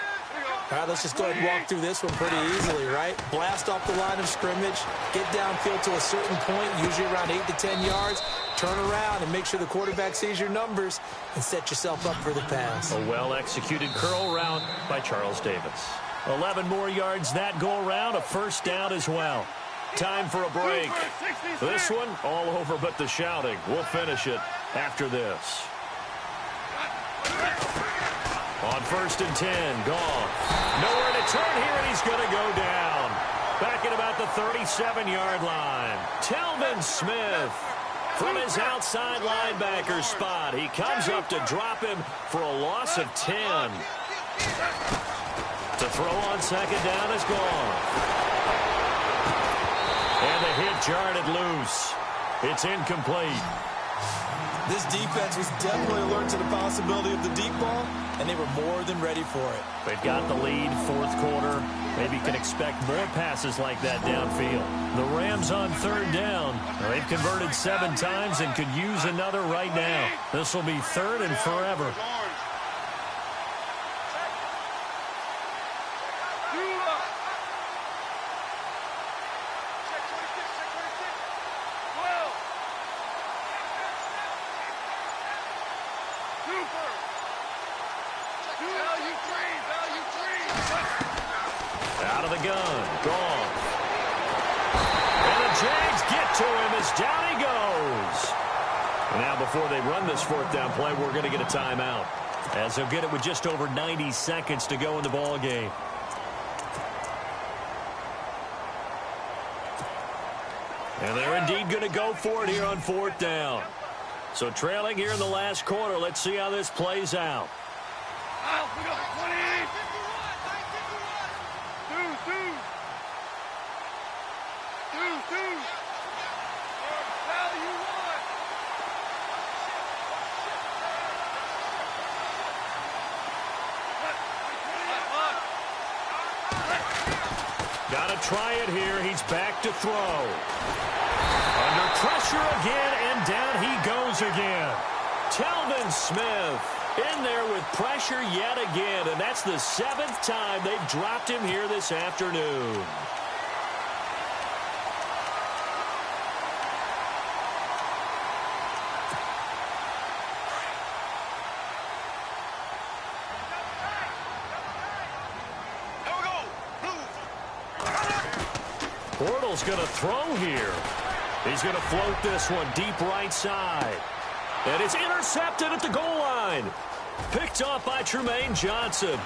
All right, let's just go ahead and walk through this one pretty easily, right? Blast off the line of scrimmage, get downfield to a certain point, usually around 8 to 10 yards, turn around and make sure the quarterback sees your numbers and set yourself up for the pass. A well-executed curl route by Charles Davis. 11 more yards that go around, a 1st down as well. Time for a break. This one, all over but the shouting. We'll finish it after this. On 1st and 10, Goff. Nowhere to turn here, and he's going to go down. Back at about the 37-yard line. Telvin Smith from his outside linebacker spot. He comes up to drop him for a loss of 10. To throw on 2nd down is Goff. And the hit jarred it loose. It's incomplete. This defense was definitely alert to the possibility of the deep ball, and they were more than ready for it. They've got the lead, 4th quarter. Maybe can expect more passes like that downfield. The Rams on third down. They've converted 7 times and could use another right now. This will be third and forever. Out of the gun. Gone. And the Jags get to him as down he goes. And now before they run this fourth down play, we're going to get a timeout, as they'll get it with just over 90 seconds to go in the ball game. And they're indeed going to go for it here on fourth down. So trailing here in the last quarter. Let's see how this plays out. Got to try it here. He's back to throw. Under pressure again, and down he goes again. Telvin Smith in there with pressure yet again, and that's the 7th time they've dropped him here this afternoon. Bortles going to throw here. He's going to float this one deep right side. And it's intercepted at the goal line. Picked off by Trumaine Johnson. And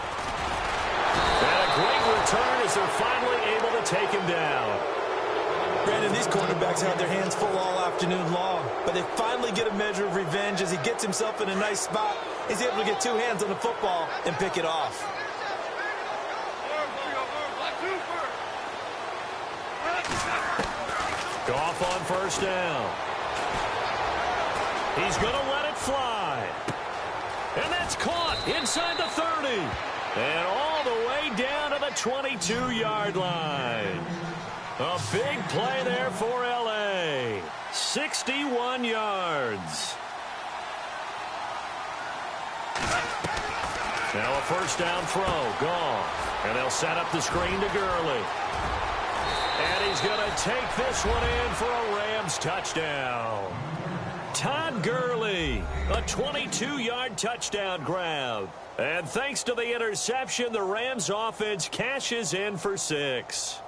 a great return as they're finally able to take him down. Brandon, these quarterbacks had their hands full all afternoon long, but they finally get a measure of revenge as he gets himself in a nice spot. He's able to get 2 hands on the football and pick it off. Goff on first down. He's going to let it fly. And that's caught inside the 30. And all the way down to the 22-yard line. A big play there for L.A. 61 yards. Now a first down throw. Goff. And they'll set up the screen to Gurley. And he's going to take this one in for a Rams touchdown. Todd Gurley, a 22-yard touchdown grab. And thanks to the interception, the Rams offense cashes in for 6.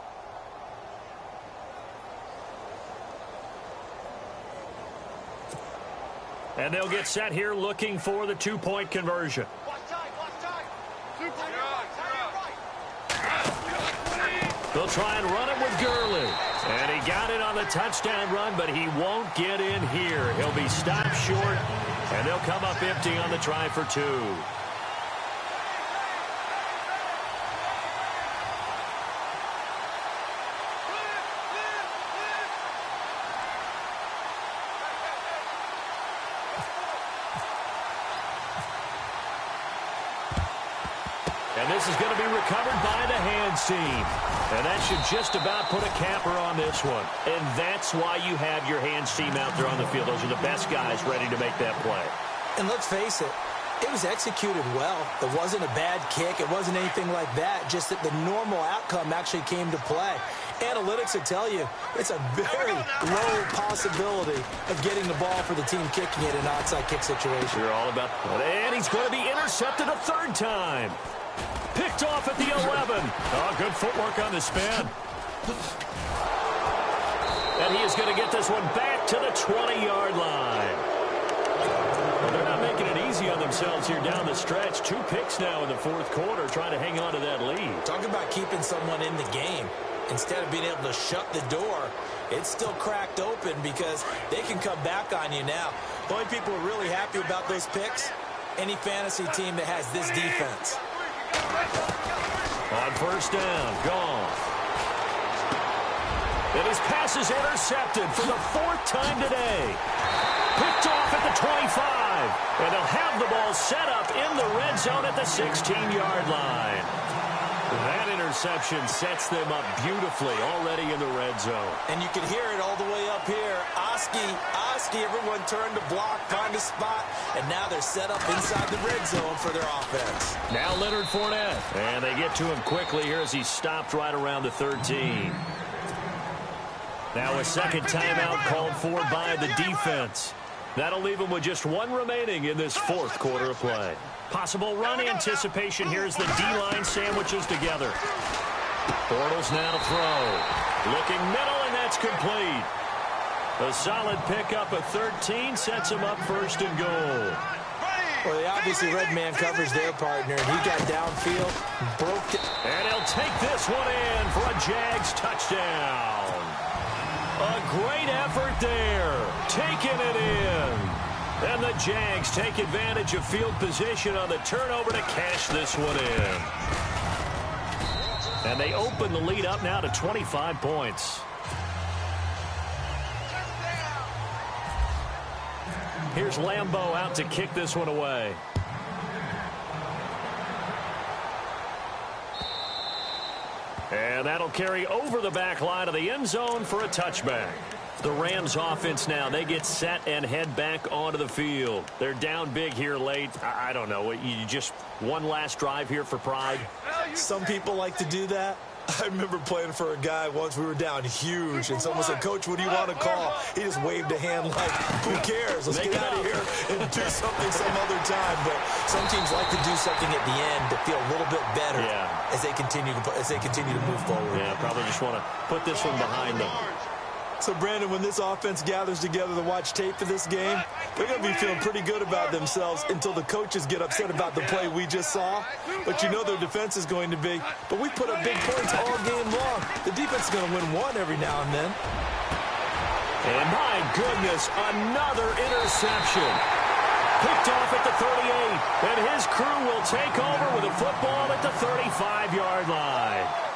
And they'll get set here looking for the 2-point conversion. They'll try and run it with Gurley. And he got it on the touchdown run, but he won't get in here. He'll be stopped short, and they'll come up empty on the try for 2. And this is going to be recovered by the hands team. And that should just about put a capper on this one. And that's why you have your hands team out there on the field. Those are the best guys ready to make that play. And let's face it, it was executed well. It wasn't a bad kick. It wasn't anything like that. Just that the normal outcome actually came to play. Analytics will tell you it's a very low possibility of getting the ball for the team kicking it in an onside kick situation. You're all about that. And he's going to be intercepted a 3rd time. Picked off at the 11. Oh, good footwork on the spin. And he is going to get this one back to the 20-yard line. Well, they're not making it easy on themselves here down the stretch. 2 picks now in the 4th quarter, trying to hang on to that lead. Talk about keeping someone in the game. Instead of being able to shut the door, it's still cracked open because they can come back on you now. The only people who are really happy about those picks, any fantasy team that has this defense. On first down, Goff. And his pass is intercepted for the 4th time today. Picked off at the 25. And they'll have the ball set up in the red zone at the 16-yard line. That interception sets them up beautifully already in the red zone. And you can hear it all the way up here. Oski, everyone turned to block, find a spot, and now they're set up inside the red zone for their offense. Now Leonard Fournette, and they get to him quickly here as he stopped right around the 13. Now a second timeout called for by the defense. That'll leave him with just one remaining in this fourth quarter of play. Possible run anticipation here as the D-line sandwiches together. Bortles now to throw. Looking middle, and that's complete. A solid pickup of 13 sets him up first and goal. Well, they obviously read man coverage their partner, and he got downfield, broke it. And he'll take this one in for a Jags touchdown. A great effort there, taking it in. And the Jags take advantage of field position on the turnover to cash this one in. And they open the lead up now to 25 points. Here's Lambeau out to kick this one away. And that'll carry over the back line of the end zone for a touchback. The Rams offense now, they get set and head back onto the field. They're down big here late. I don't know. You just one last drive here for pride? Some people like to do that. I remember playing for a guy once. We were down huge, and someone said, "Coach, what do you want to call?" He just waved a hand like, "Who cares? Let's get out of here and do something some other time." But some teams like to do something at the end to feel a little bit better as they continue to move forward. Yeah, probably just want to put this one behind them. So, Brandon, when this offense gathers together to watch tape for this game, they're going to be feeling pretty good about themselves until the coaches get upset about the play we just saw. But you know their defense is going to be. But we put up big points all game long. The defense is going to win one every now and then. And my goodness, another interception. Picked off at the 38. And his crew will take over with a football at the 35-yard line.